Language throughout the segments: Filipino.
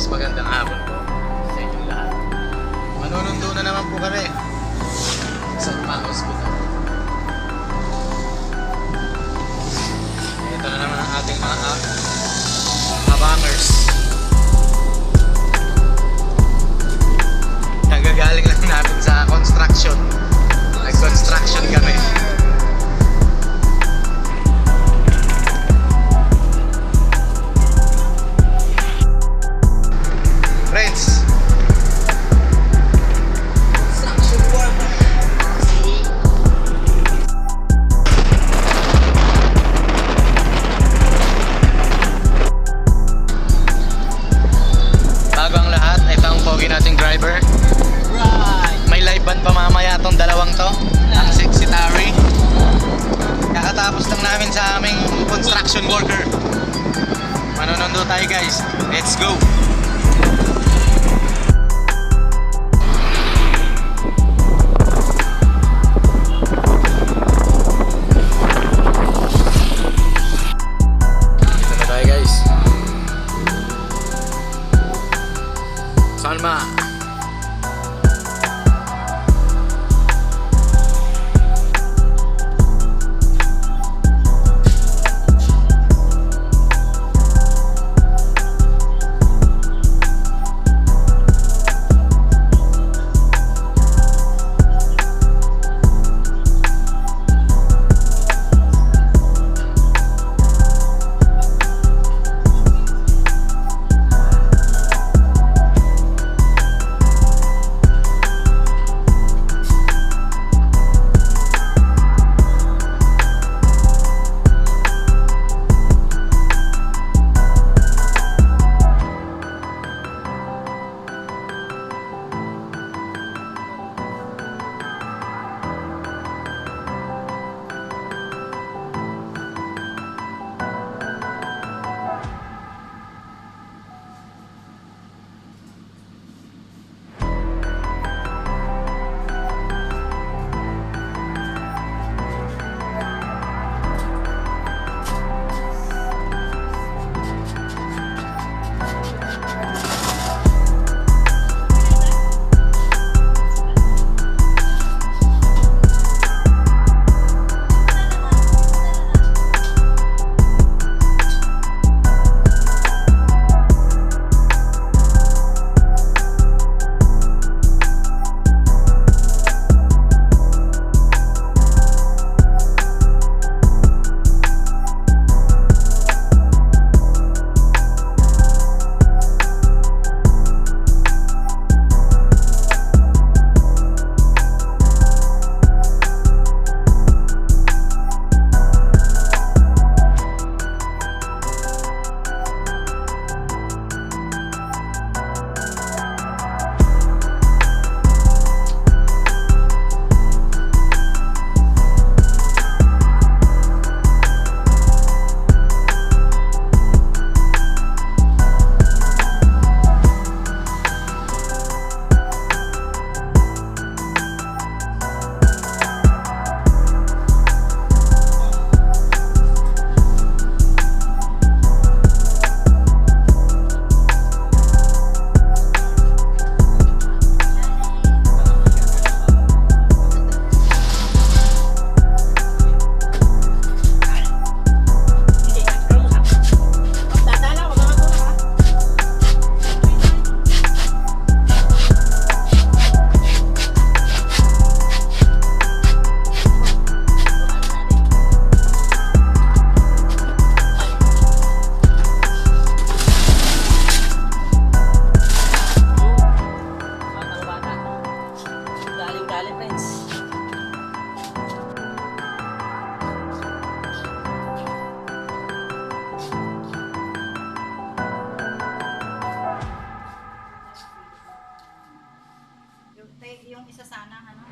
guys, magandang hapon po sa inyong lahat. Manunundo na naman po kami sa San Hospital. Ito na naman ang ating mga abangers. Nagagaling lang natin sa construction. Nag-construction kami. Friends, bago ang lahat, ito ang pogi nating driver. May live band pa mamaya tong dalawang to, ang Sexy Tari. Kakatapos lang namin sa aming construction worker. Manonondo tayo guys, let's go! Salma. Yung isa sana, ano?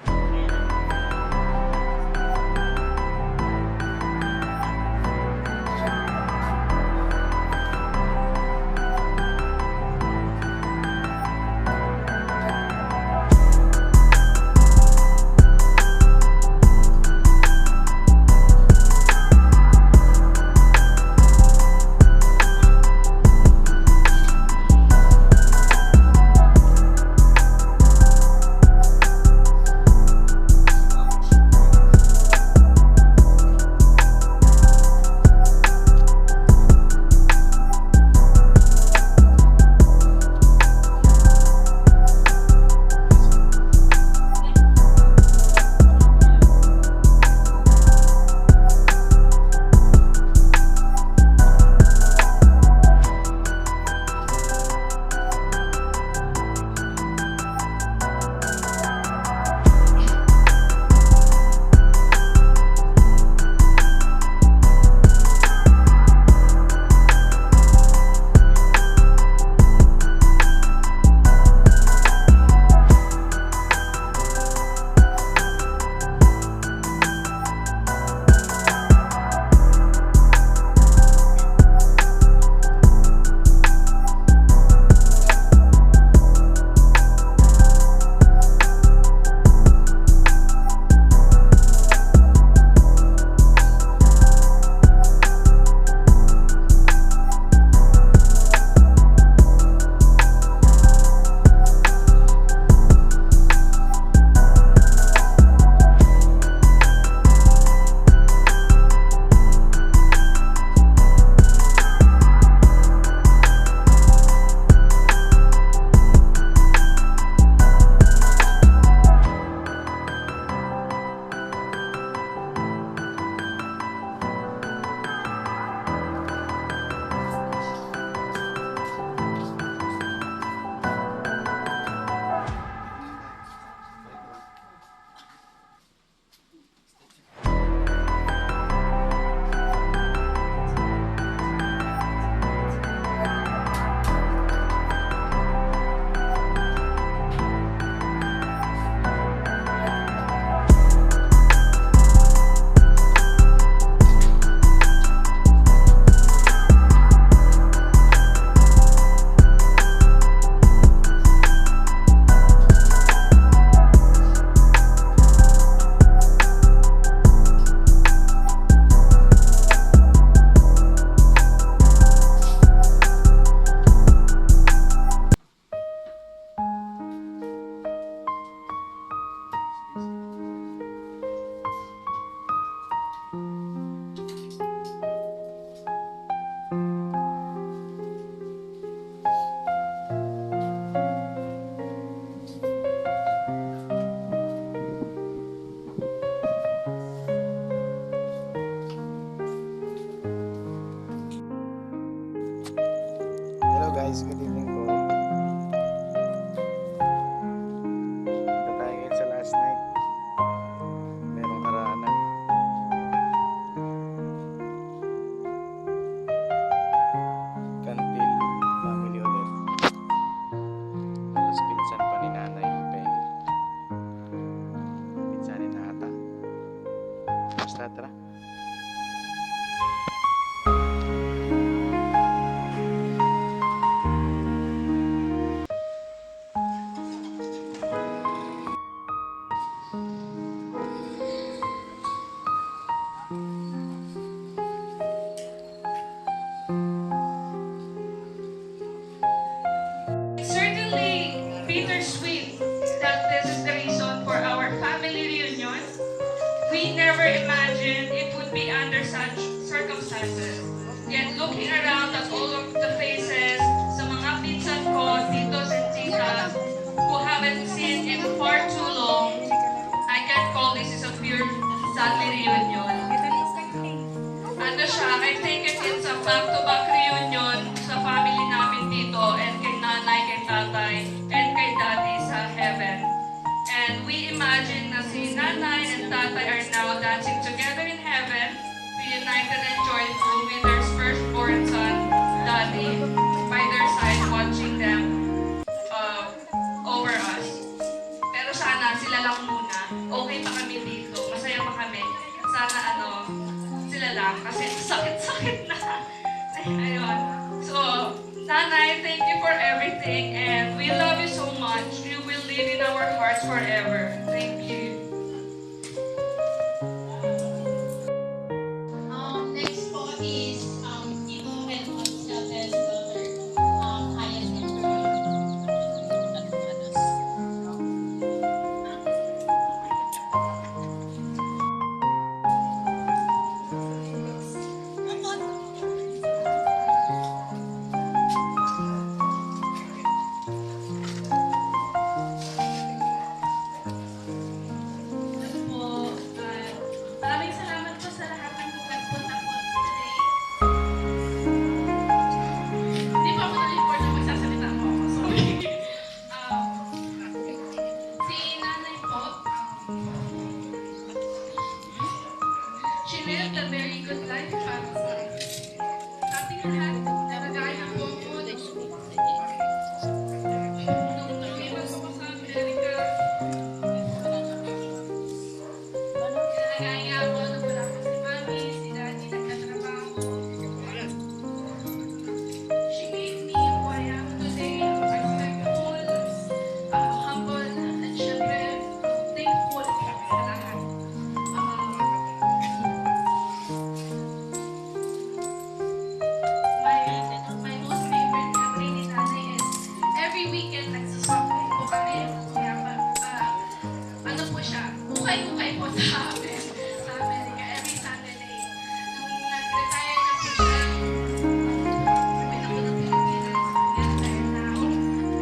such circumstances. Yet looking around at all of the faces sa mga pinsan ko, titos and titas, who haven't seen in far too long, I can't call this is a pure family reunion. Ano siya, I think it's a back-to-back reunion sa family namin dito and kay nanay, kay tatay, and kay daddy sa heaven. And we imagine na si nanay and tatay are now dancing together in heaven, reunited and joyful with their firstborn son, daddy, by their side watching them over us. Pero sana sila lang muna. Okay pa kami dito. Masaya pa kami. Sana sila lang. Kasi sakit-sakit na. Ayun. So, nanay, thank you for everything. And we love you so much. You will live in our hearts forever. Thank you. Next po is Tito Red Gonzalez, brother, highest Po, maraming salamat po sa lahat ng nagpunta po today. Hindi po ako na-report na magsasalita po ako. Sorry. Si nanay po, she lived a very good life. Ating lahat, nagagaya po ako. Nung lumipas ako sa Amerika, nagaya ako nung wala ko si mami, si daddy nagtatrabaho. She made me who I am today, respectful, humble, at syempre, thankful sa lahat. My most favorite memory ni nanay is every weekend nagsushopping po kami. Kaya ano po siya, ukay-ukay po sa amin sa Amerika every Saturday. Nung nag-retire na po siya, sabi na po ng Pilipinas, nag-retire na ako.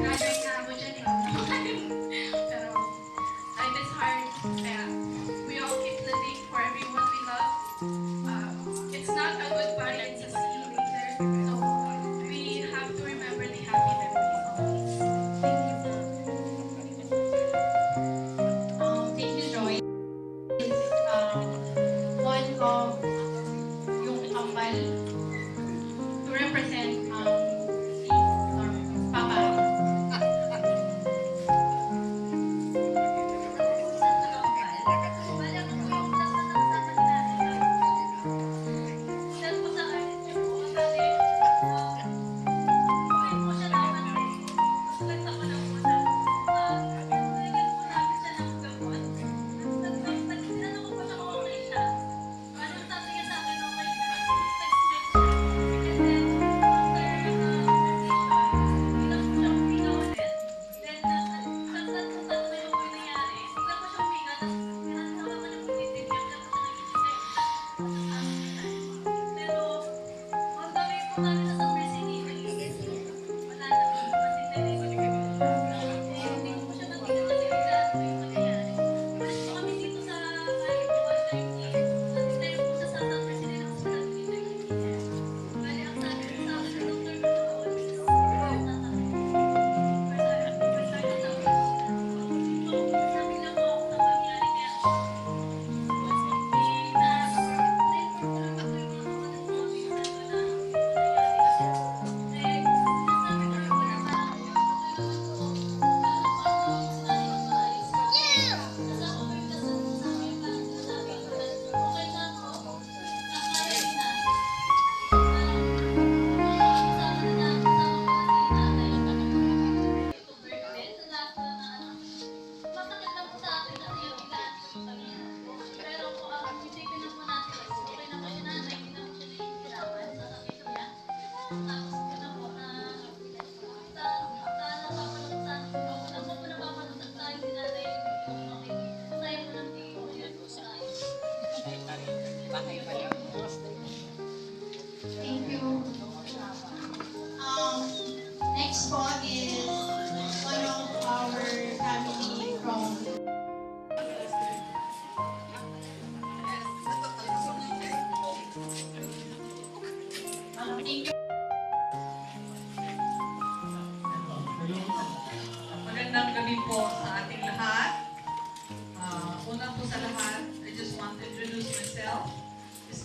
Graduate na ako dyan Pero I miss hard. Kaya we all keep living for everyone we love. It's not a goodbye, it's a see you later. So we have to remember the happy memories always. Thank you. Thank you, Joy.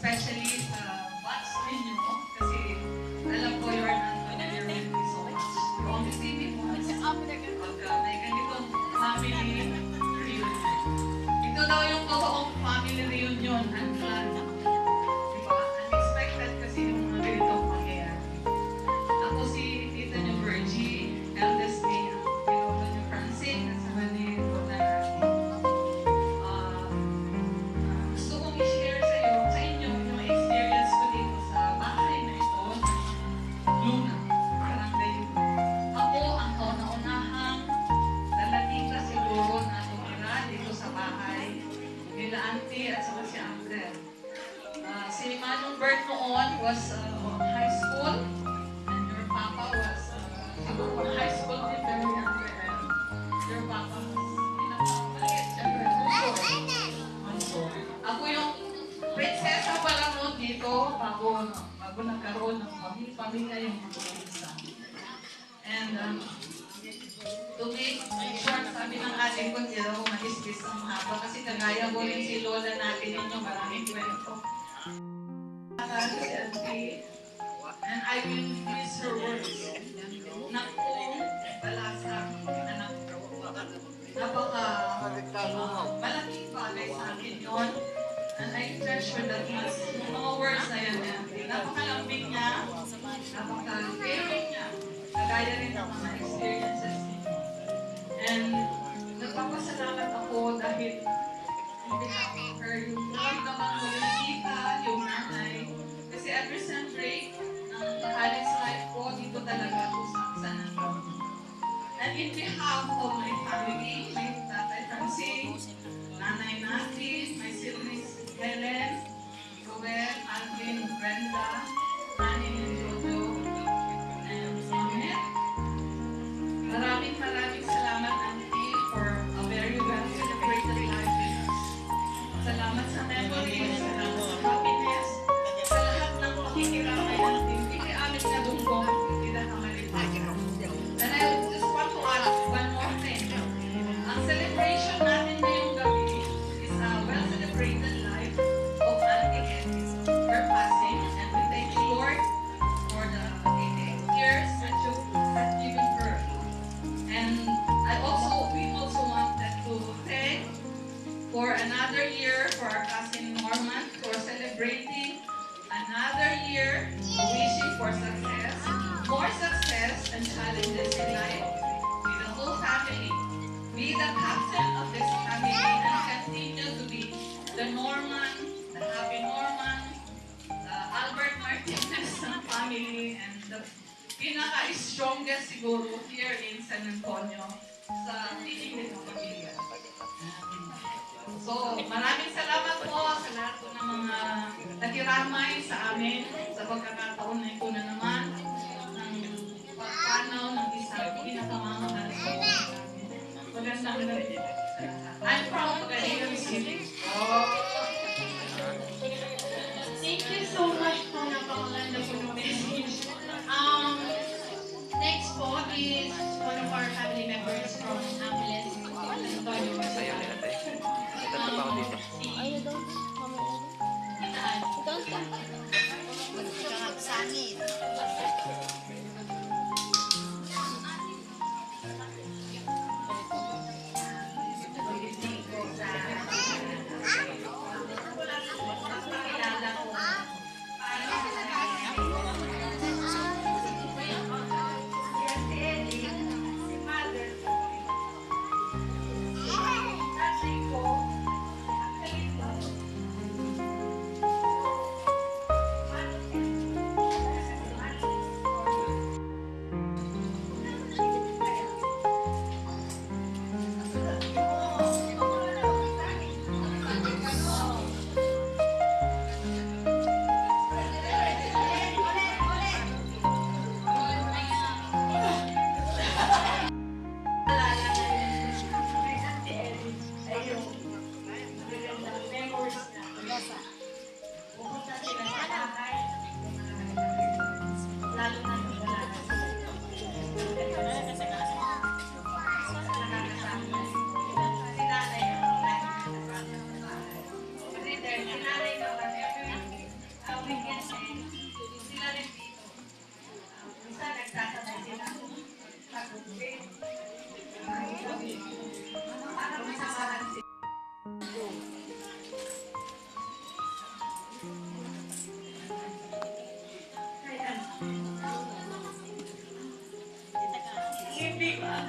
especially sa batch ninyo, kasi alam ko you're not familiar with me so much. You only see me once pagka may ganitong family reunion. Ito daw yung totoong family reunion, unplanned. Diba? Unexpected kasi yung mga ganitong pangyayari. Ako si tita niyo Virgie, eldest ni piloto niyo Francine, at saka ni Tita Nati. Gusto kong i-share sa inyo yung experience ko dito sa bahay na ito, Luna, Barangay Luna. Ako ang kauna-unahang dalatika siguro na tumira dito sa bahay nila auntie at saka si uncle. Si Manong Bert noon was high school and your papa was siguro high school din pero younger and your papa was pinapamaliit. Siyempre, ako yung prinsesa pa lang noon dito bago nagkaroon ng pamilya yung mga pinsan. And to make short, sabi ng ating ko, hindi daw mahispis ang haba kasi kagaya ko rin si Lola natin ninyo, maraming kwento. Si Auntie, and I will miss her words. Naku, balasang anak ko. Malaking bagay sa akin yun. And I treasure that much. Yung mga words na yan, napakalambing niya, napaka-caring niya. Kagaya rin ng mga experiences niya. And nagpapasalamat ako dahil on behalf of her, yung naman ko yung tita, yung nanay. Kasi every Sunday, ng college life ko, dito talaga ako sa nandun. And in behalf of my family, my tatay Francine, nanay Nati, my siblings Helen, Joel, Alvin, Brenda, Nani and Jojo, and Mamet. Maraming salamat, Auntie, for a very well celebrated life with us. Salamat sa memories, salamat sa happiness, sa lahat ng pakikiramay natin. Hindi amin na dunggong, hindi na kamalimutan. And I just want to add one more thing. Ang celebration natin ngayong gabi is a well-celebrated life of Auntie Edith, her passing, and we thank you, Lord, for the 88 years that you have given her. And we also wanted to thank for another year for our cousin Norman for celebrating another year, wishing for success, more success and challenges in life with the whole family. Be the captain of this family and continue to be the Norman, the happy Norman, the Albert Martinez ng family, and the pinaka-strongest siguro here in San Antonio sa tinig ng pamilya. So, maraming salamat po sa lahat po ng mga nakiramay sa amin sa pagkakataon na ito na naman ng pagpanaw ng isang pinakamamahal sa namin. Magandang gabi. I'm proud to be receiving. Thank you so much po, napakaganda po ng message. Next po is one of our family members from Angeles. Sangit.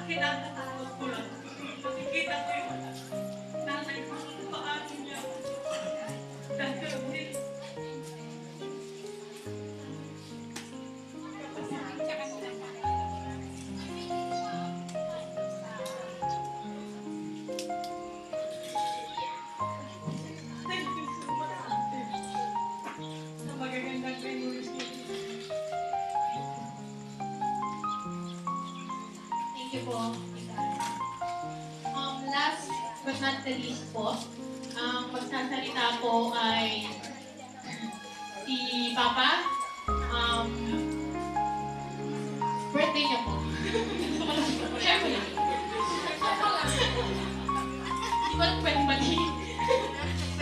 kinakatakot ko lang. Nakikita ko yung nanay ko kung paano niya gagawin. Thank you so much, ate. Sa magagandang memories niyo. Thank you po. Last but not the least po, ang magsasalita po ay si Papa. Birthday niya po. Share mo yan. Di ba pwedeng mali?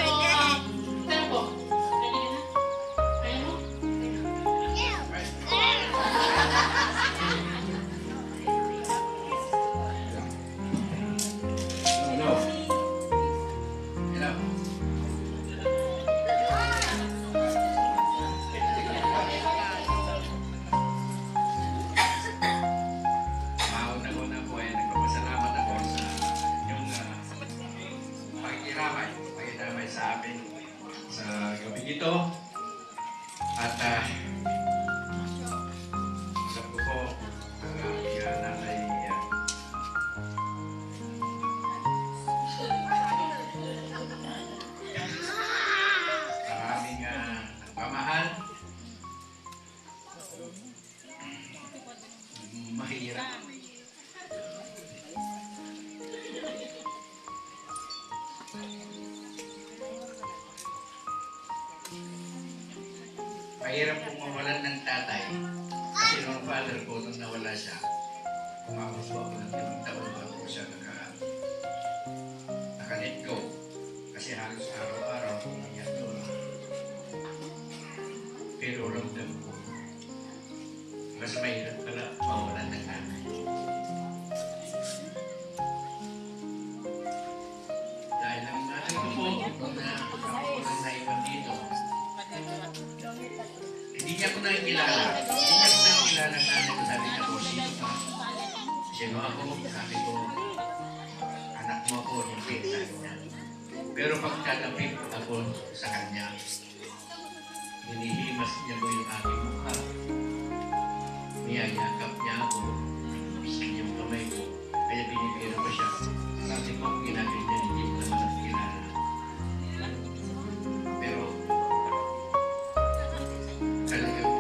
So, pero po. Ready ka na? Kaya mo? Hello. Hello. Mauna-una po ay nagpapasalamat ako sa inyong pakikiramay sa amin sa gabi ito. At alam ko po ang aking nanay maraming nagpamahal. Mahirap. Mahirap pong mawalan ng tatay. Kasi nung father ko, nung nawala siya, kumapos po ako ng 5 taon bago ko siya naka-let go. Kasi halos araw-araw umiyak doon. Pero ramdam ko, mas mahirap pala mawalan ng nanay. Dahil ang nanay ko po, nung ako nang naiwan dito, hindi niya ako nakikilala. Hindi niya ako nakikilala ang nanay ko. Sabi niya po, sino ka? Sino ako? Sabi ko, anak mo ako, hindi. Sabi niya. Pero pagkalapit ako sa kanya, hinihimas niya ko yung aking mukha. Niyayakap niya ako, bisig yung kamay ko, kaya binibiro ko siya. Sabi ko, ginagay niya, hindi ko naman nakikilala. Pero, talagang,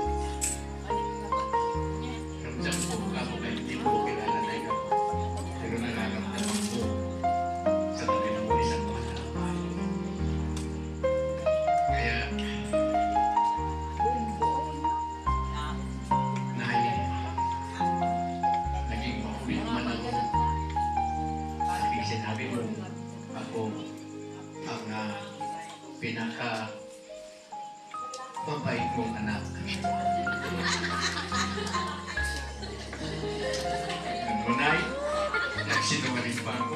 ramdam ko ako kahit hindi ko kilala na ikaw. Pero nararamdaman ko sa tabi ng isang mata. Kaya, naging makulit man ako. Ibig sinabi mo, ako ang pinaka mabait mong anak. Ngunay, nagsinungaling pa ako.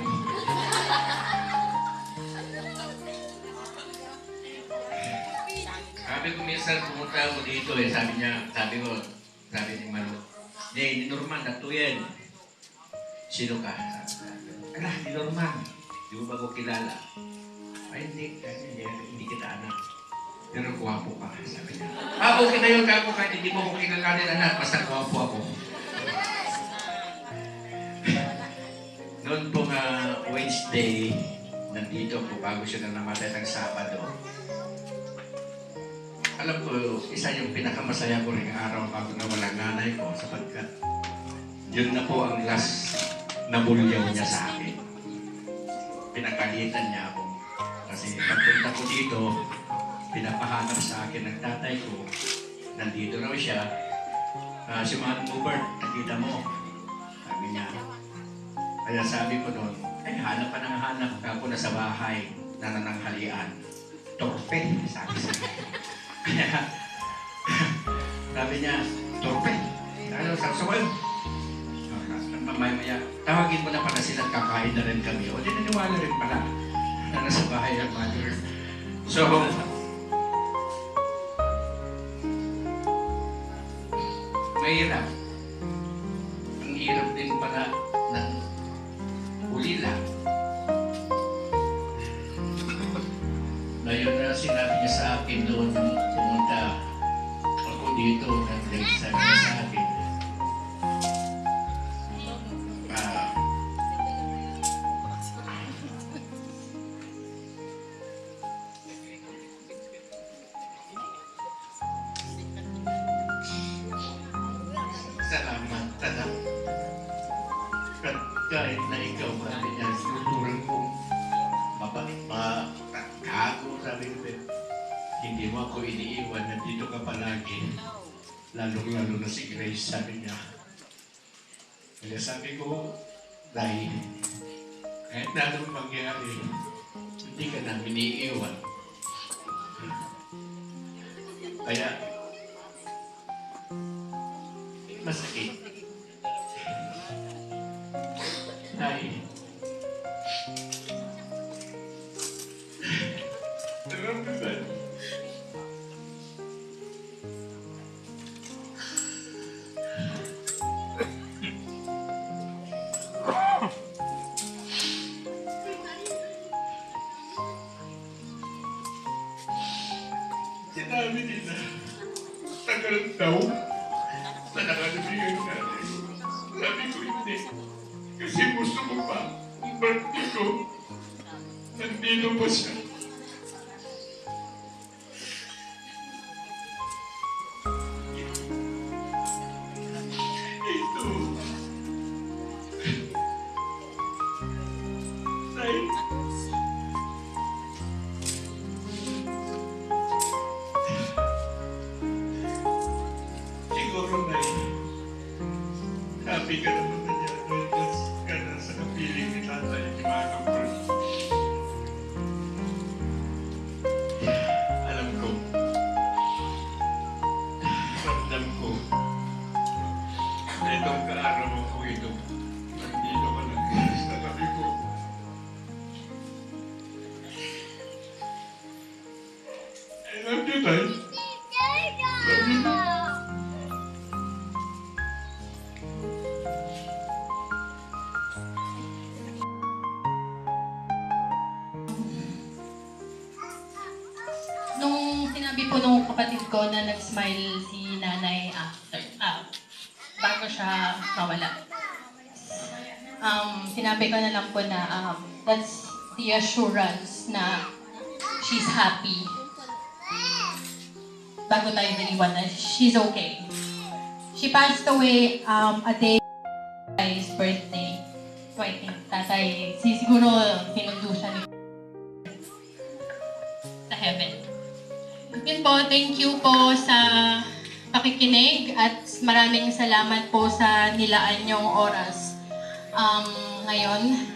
Sabi ko minsan pumunta ako dito sabi ni Manu, "Hindi, ni Norman, natuyen." Sino ka? Ala, ni Norman. Di mo ba ko kilala? Ay, hindi kita anak. Pero kuwapo ka, sabi niya. Okay na yun, kako kahit hindi mo ko kinalanin anak, basta kuwapo ako. Noon pong Wednesday, nandito po bago siya na namatay ng Sabado. Alam ko, isa yung pinakamasaya ko rin araw bago nawalang nanay ko sapagkat yun na po ang last na bulyaw niya sa akin. Pinagalitan niya ako. Kasi pagpunta ko dito, pinapahanap sa akin ng tatay ko. Nandito raw siya. Si Manong Hubert, nakita mo. Sabi niya. Kaya sabi ko noon, ay hanap pa ng hanap ka po na sa bahay na nananghalian. Torpe, sabi sa akin. Kaya, sabi niya, torpe. Ano, sabi ko, mamaya, tawagin mo na pala sila, kakain na rin kami. O, di naniwala rin pala na nasa bahay ang mother. So, mahirap. Ang hirap din pala ng Manila. Ngayon na sinabi niya sa akin doon nung pumunta ako dito, nagsabi niya sa akin, ah, salamat, anak. Kahit na ikaw, sabi niya, sinuturan ko, mapagkakago, sabi ko, hindi mo ako iniiwan, nandito ka palagi. Lalong-lalo na si Grace, sabi niya. Kaya sabi ko, dahil kahit na anong mangyari, hindi ka namin iiwan. Kaya, masakit. Dahil, naramdaman. Sinabi nila, tagal daw na nakalibigay natin. Sabi ko hindi. Kasi gusto ko pa, ang birthday ko, nandito pa siya. Ito. Ay. Siguro na happy ka naman na niya dahil ka na sa kapiling ni tatay ni Manong Bert. Alam ko, ramdam ko, na itong kaaraw ko ito, nandito ka lang sa tabi ko. I love you, Tay. Love you. Nung sinabi po nung kapatid ko na nag-smile si nanay after, bago siya mawala. Sinabi ko na lang po na that's the assurance na she's happy. Bago tayo naliwan na she's okay. She passed away a day before his birthday. So I think tatay, siguro pinundo siya ni sa heaven. Yun po, thank you po sa pakikinig at maraming salamat po sa nilaan niyong oras ngayon.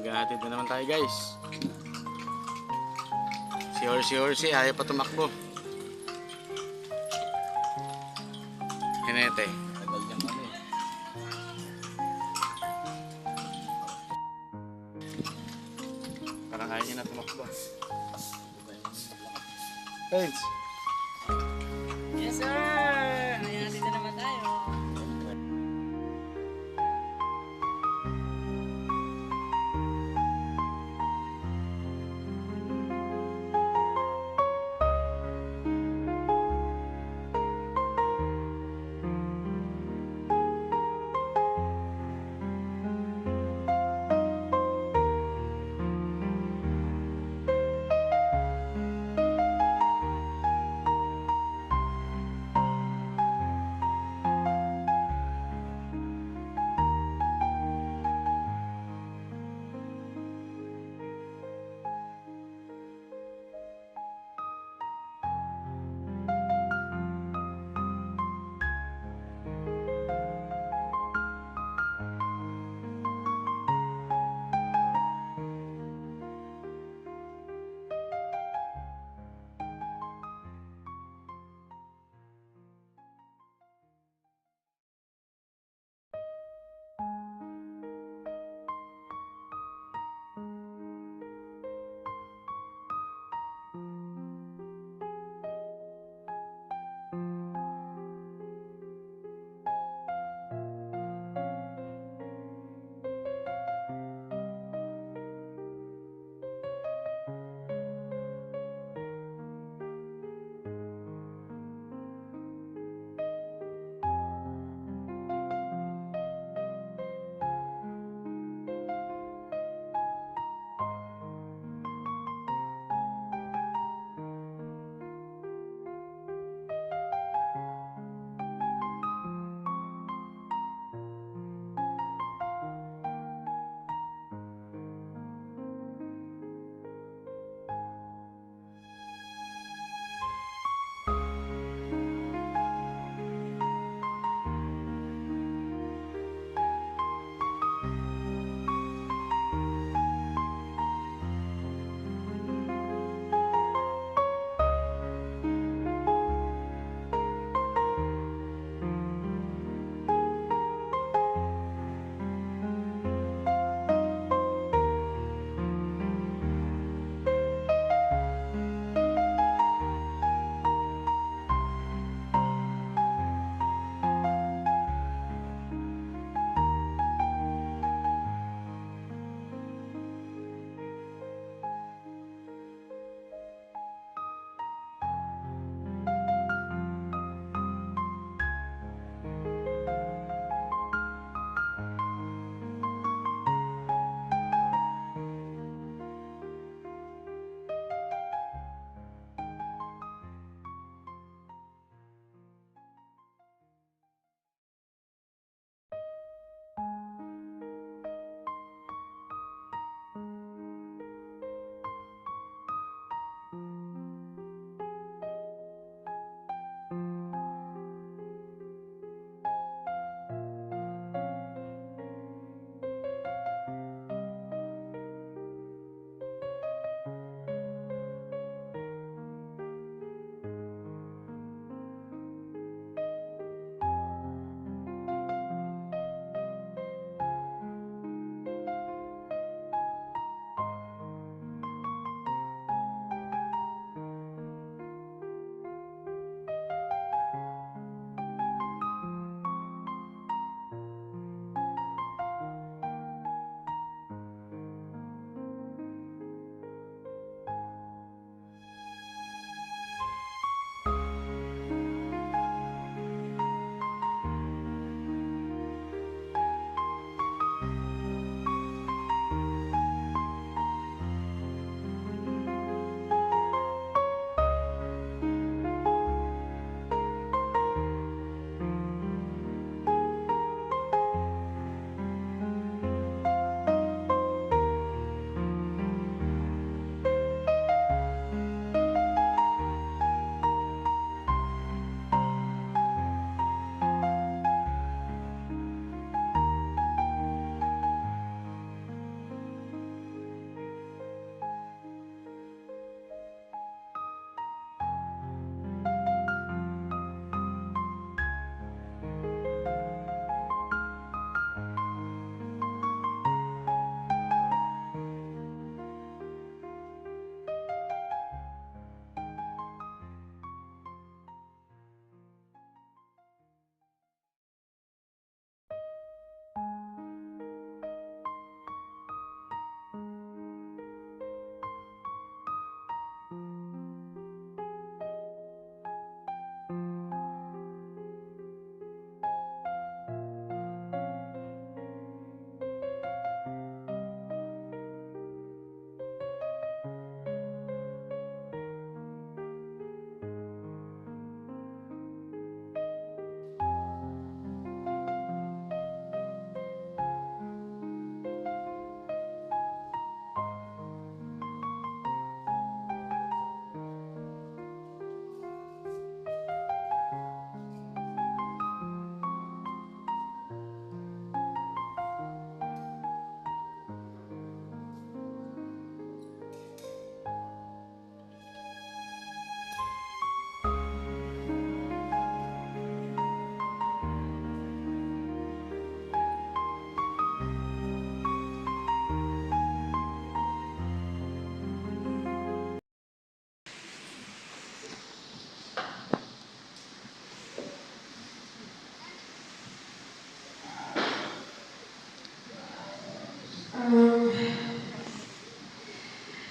Maghahatid na naman tayo guys. Si Horsey ayaw pa tumakbo. Hinete. Tagal niyang kami. Parang ayaw niya na tumakbo. Thanks. Yes, sir! Ayan, dito naman tayo.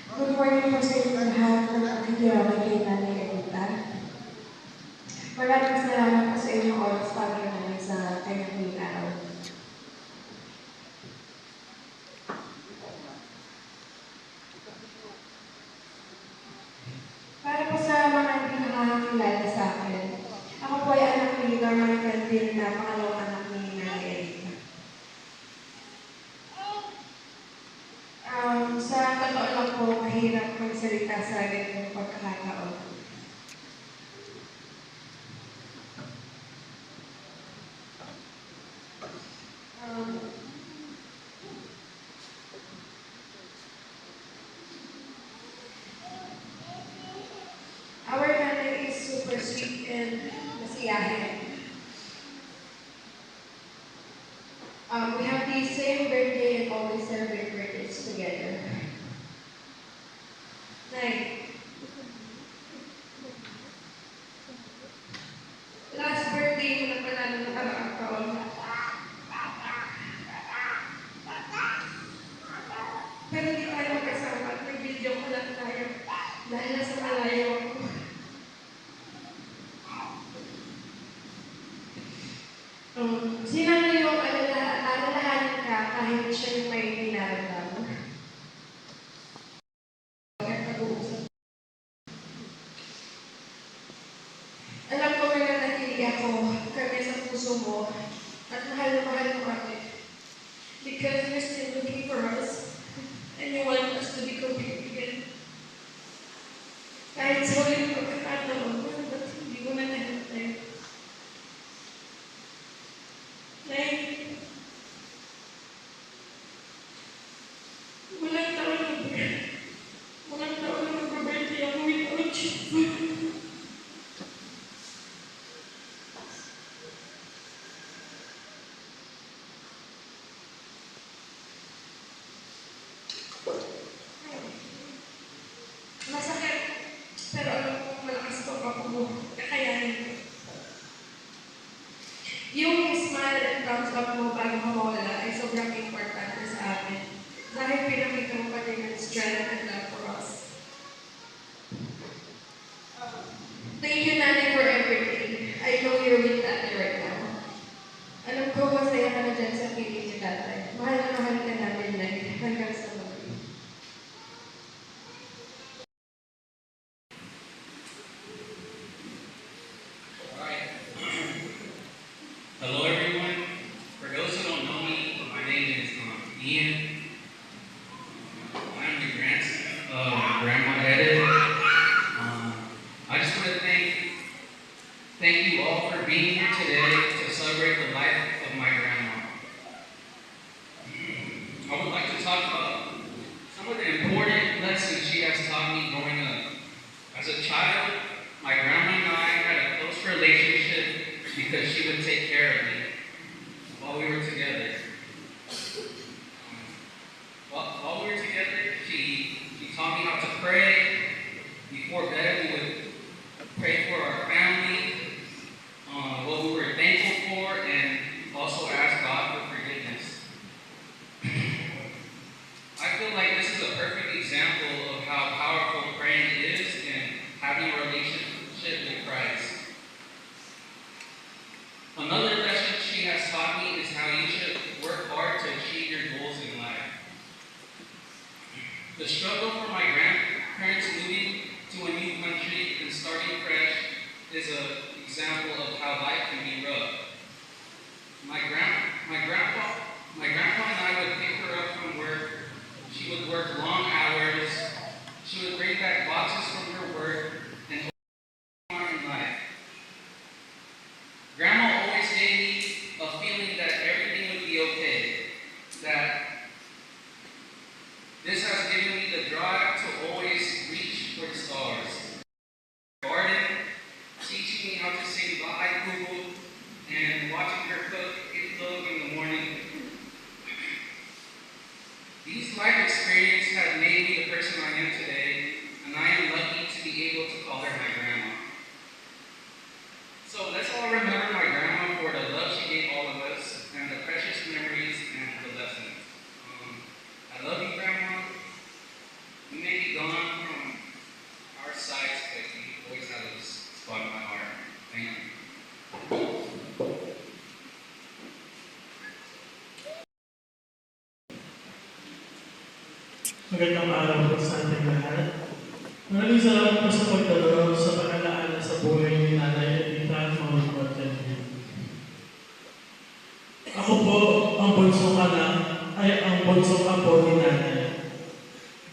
Good morning po sa inyo lahat ng nakikiramay kay Nanay Erita. Maraming salamat po sa inyong oras para namin sa kanyang huling araw. Para po sa mga hindi nakakakilala sa akin, ako po ay anak ni Norman Quentin na pangalawang anak ni Nanay Erita. Sa totoo lang po, mahirap magsalita sa ganitong pagkakataon. Our nanay is super sweet and masiyahin. We have the same birthday and always celebrate birthdays together. Nay, last birthday mo na pala nung nakaraang taon. Pero hindi tayo magkasama at nag-video ko lang tayo dahil nasa malayo ako. Sino na yung alalahanin ka kahit siya yung may dinaramdam? Alam ko may nanatili ako kami sa puso mo at mahal na mahal mo kami. Because you're still looking for us and you want us to be complete again. Kahit sa huling pagkakataon mo, ba't hindi mo na nahintay? Nay, walang taon na mag-birthday ako without you. Masakit, pero alam kong malakas pa ako. Kakayanin ko. Yung smile and thumbs up mo bago mawala ay sobrang importante sa amin. Dahil pinakita mo pati ng strength and love for us. Thank you, Nanay, for everything. I know you're with Tatay right now. Alam ko masaya ka na dyan sa piling ni Tatay. Mahal na mahal ka namin, Nay. Hanggang sa muli. Hello, everyone. For those who don't know me, my name is Ian. I'm the grandson of Grandma Edith. I just want to thank you all for being here today to celebrate the life of my grandma. I would like to talk about some of the important lessons she has taught me growing up. As a child, my grandma and I had a close relationship because she would take care of me while we were together. While we were together, she taught me how to pray. Before bed, we would pray for our family, what we were thankful for, and also ask God for forgiveness. I feel like this is a perfect example of how powerful praying is and having a relationship with Christ. Another lesson she has taught me is how you should work hard to achieve your goals in life. The struggle for my grandparents moving to a new country and starting fresh is an example of how life can be rough. My grandpa and I would pick her up from work. She would work long hours. She would bring back boxes from her work and in life. Grandma always gave me a feeling that everything would be okay. That this has given me the drive to always reach for the stars. Garden, teaching me how to sing Bahay Kubo, and watching her cook itlog in the morning. These life experiences have made me the gone from our sides, but you always have a spot in my heart. Thank you. Magandang araw po sa ating lahat. Maraming salamat po sa pagdalaw sa pag-alaala sa buhay ni Nanay Edita at mga important. Ako po ang bunsong anak ay ang bunsong apo ni Nanay.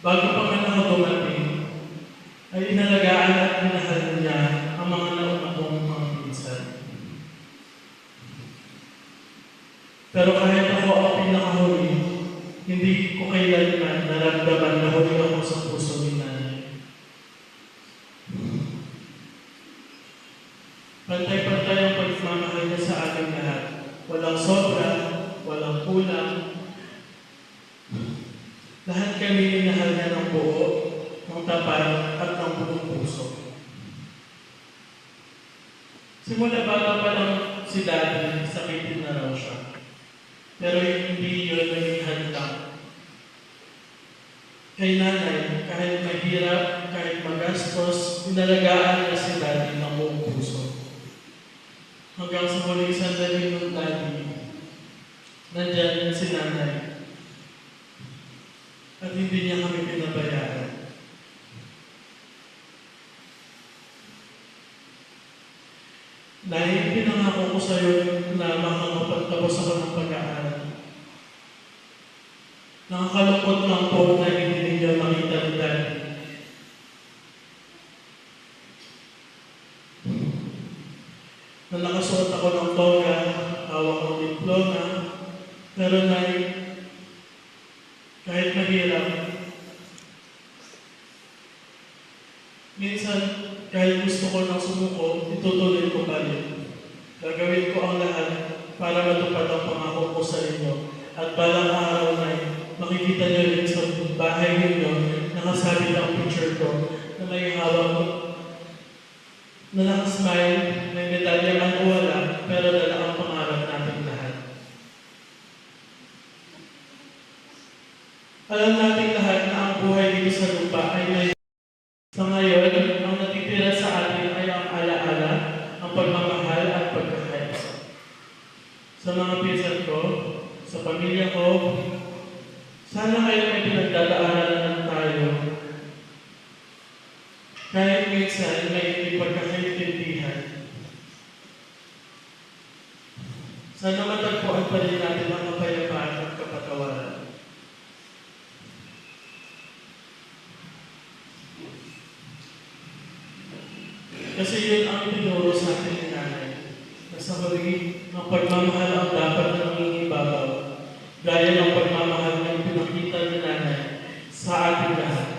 Bago pa man ako dumating, ay inalagaan at minahal niya ang mga nauna kong mga pinsan. Pero kahit ako ang pinakahuli, hindi ko kailanman naramdaman na huli ako sa puso ni Nanay. Pantay-pantay ang pagmamahal niya sa ating lahat. Walang sobra, walang kulang. Lahat kami minahal niya ng buo, ng tapat at ng buong puso. Simula bata pa lang si Daddy, sakitin na raw siya. Pero hindi yun naging hadlang. Kay Nanay, kahit mahirap, kahit magastos, inalagaan niya si Daddy ng buong puso. Hanggang sa muling sandali ng Daddy, nandyan si Nanay. At hindi niya kami pinabayaan. Nay, pinangako ko sa iyo na makakapagtapos ako ng pag-aaral. Nakakalungkot lang po na hindi ninyo makita ni Daddy. Na nakasuot ako ng toga, hawak ng diploma, pero Nay, kahit mahirap, minsan, kahit gusto ko nang sumuko, itutuloy ko pa rin. Gagawin ko ang lahat para matupad ang pangako ko sa inyo. At balang araw na makikita niyo rin sa bahay ninyo, nakasabit ang picture ko na may hawak ko, na nakasmile, may medalya man o wala, pero dala ang pangarap natin lahat. Alam natin lahat na ang buhay dito sa lupa ay may sa ngayon, ang natitira sa atin ay ang alaala, ang pagmamahal at pagkakaisa. Sa mga pinsan ko, sa pamilya ko, sana kayo may pinagdadaanan tayo. Kahit minsan may hindi pagkakaintindihan. Sana matagpuan pa rin natin ang kapayapaan at kapatawaran. Kasi yun ang tinuro sa atin ni Nanay. Na sa huli, ang pagmamahal ang dapat na nangingibabaw. Gaya ng pagmamahal na pinakita ni Nanay sa ating lahat.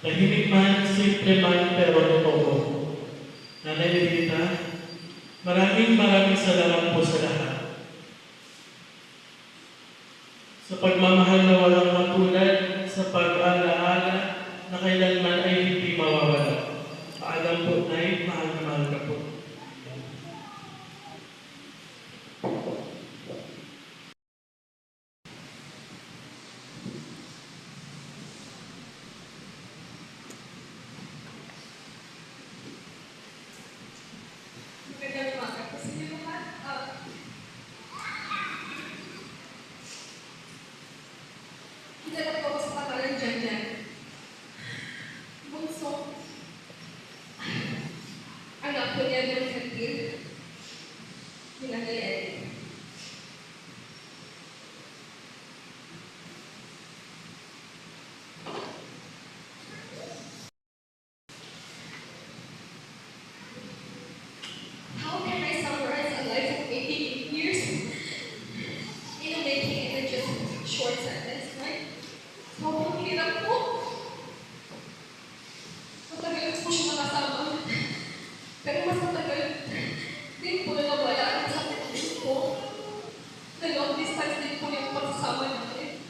Tahimik man, simple man, pero totoo. Nanay Edita, maraming salamat po sa lahat. Sa pagmamahal na walang matulad, sa pag-alaala na kailanman ay hindi mawawala. Paalam po, Nay, mahal na mahal ka po. Magandang umaga po sa inyo lahat. Kilala po ako sa pangalan Jan. Bunso. Anak ko niya ng kantil. Nanay Edith. How can I summarize a life of 88 years making it in just a short sentence, right? Sobrang hirap po. Matagal po siya nakasama. Pero mas matagal din po na nawala sa akin po. Na long distance din po yung pagsasama natin.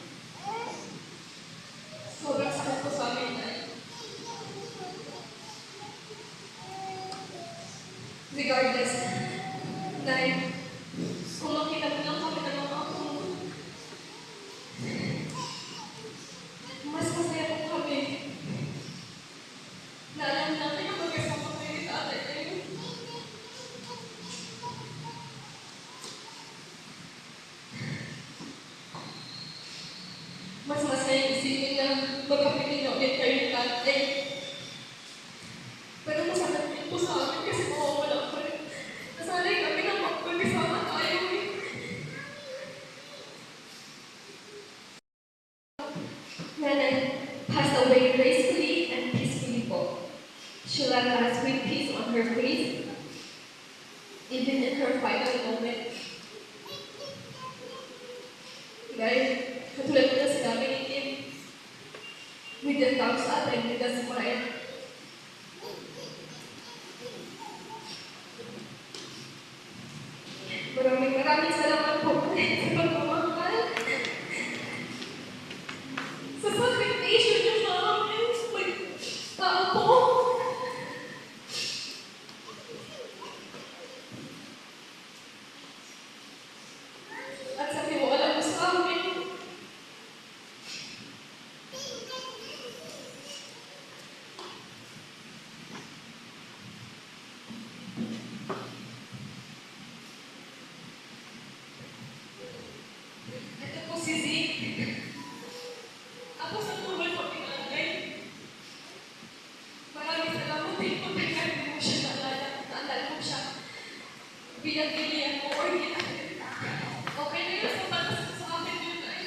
Sobrang sakit po sa amin na. Regardless, dahil kung makita mo lang kami ng mga ako, mas masaya po kami even in her final moment. Guys, katulad na sinabi ni Kim, with the thumbs up and with the smile. Maraming salamat po sa pagmamahal. Sa sacrifice niyo sa amin, sa pagtao po. At sa tiwala mo sa amin. Ito po si Zeke. Ako sa tuwal ko pinagay. Maraming salamat din po pinagay mo siya naalala mo siya. Pinagbilihan mo or ginagay. Okay na yun sa patas sa akin yun ay.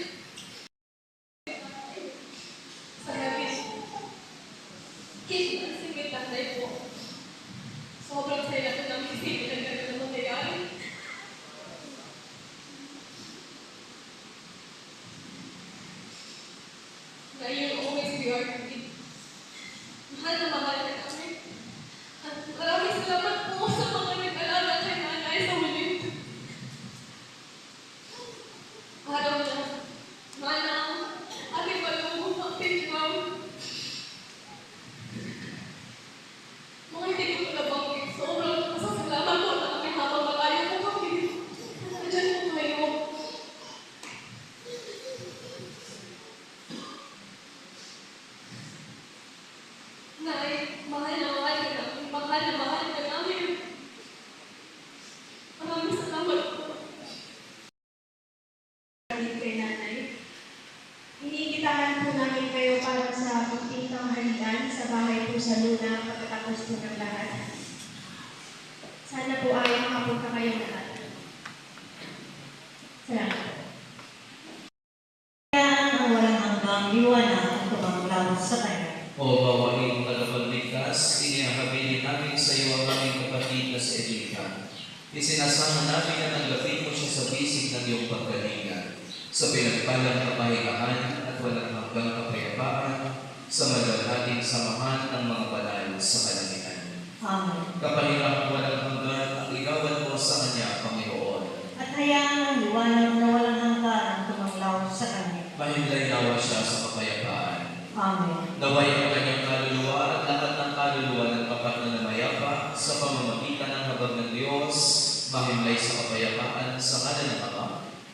Sa labis. Kiss ang singit tatay po. Sobrang saya ko ng isipin na gano'n ang nangyayari. Na you'll always be our friend. Mahal na mahal ka kami. At maraming salamat po sa mga nag-alala kay nanay sa ulit. Araw na, manang, aking malungong magpinlaw. Mga hindi ko ito nabanggit. Sobrang masasalamat po na kami habang malayo po kami. Nandiyan po kayo. Nay, mahal na mahal ka namin. Mahal na mahal ka namin. Maraming salamat po. Kay nanay. Iniimbitahan po namin kayo para sa munting tanghalian sa bahay po sa Luna pagkatapos po ng lahat. Sana po ay makapunta kayo lahat. Salamat po. Ang walang hanggang liwanag ang tumanglaw sa kanya. O bawaing kalapagligtas, inihahabili namin sa iyo ang aming kapatid na si Edita. Isinasama namin na tanggapin mo siya sa bisig ng iyong pagkalinga, sa pinagpalang kapahingahan at walang hanggang kapayapaan, sa madalhating samahan ng mga banal sa kalangitan. Amen. Kapahirap walang hanggan ang igawan mo sa Kanya, Panginoon. At hayaan ang liwanag na walang hanggan ang tumanglaw sa kanya. Mahimlay nawa siya sa kapayapaan. Amen. Naway ang kanyang kaluluwa at lahat ng kaluluwa ng kapat na namayapa sa pamamagitan ng habag ng Diyos, mahimlay sa kapayapaan sa ngalan ng Ama,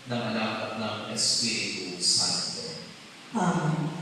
ng Anak at ng Espiritu Santo. Amen.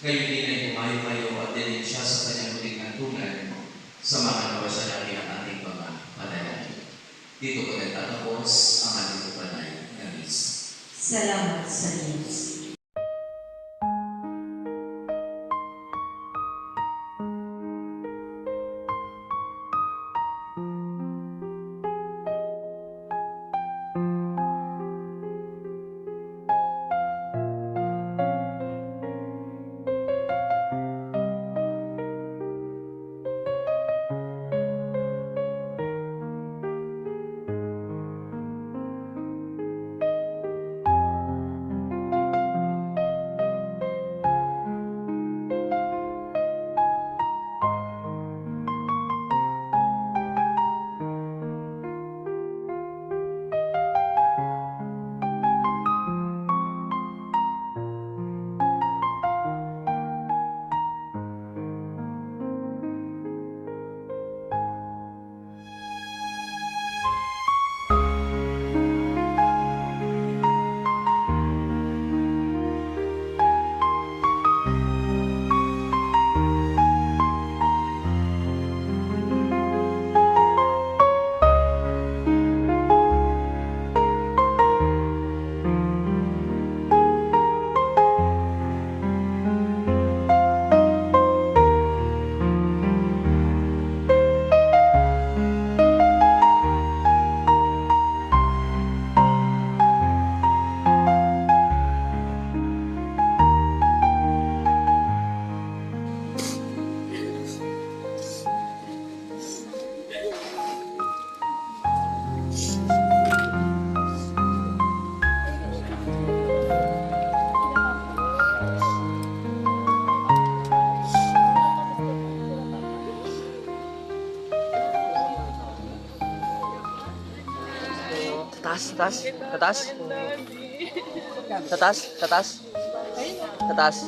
Ngayon din ay tumayo-mayo at din siya sa kanyang huling hantungan, samahan nawa siya natin ang ating mga panalangin. Dito ko nagtatapos ang ating panay na misa. Salamat sa Diyos. Taas, taas. Sa taas. Sa taas, sa taas. Sa taas.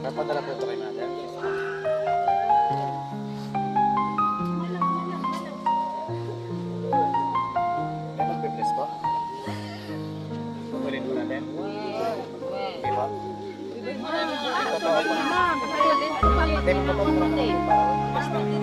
Napadala po ito kay mother. May magbe-bless po. Kukunin po natin. Okay po. Totoo po. Then, totoo po natin para bless natin.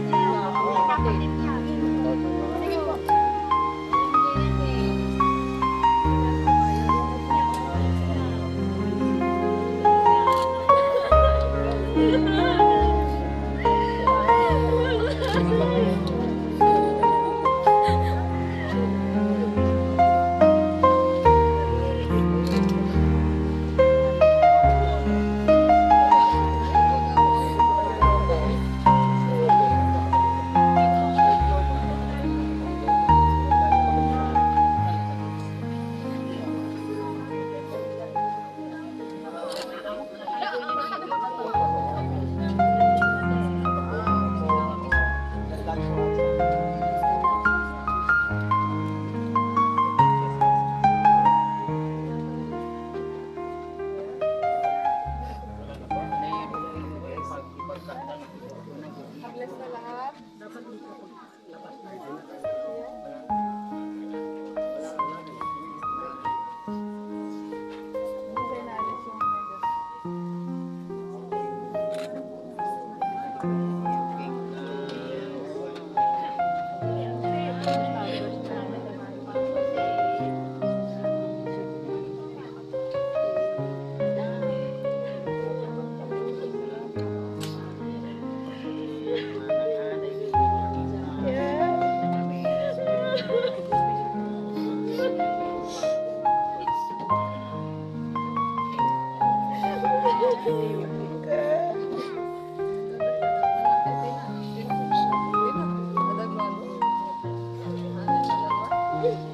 Thank you.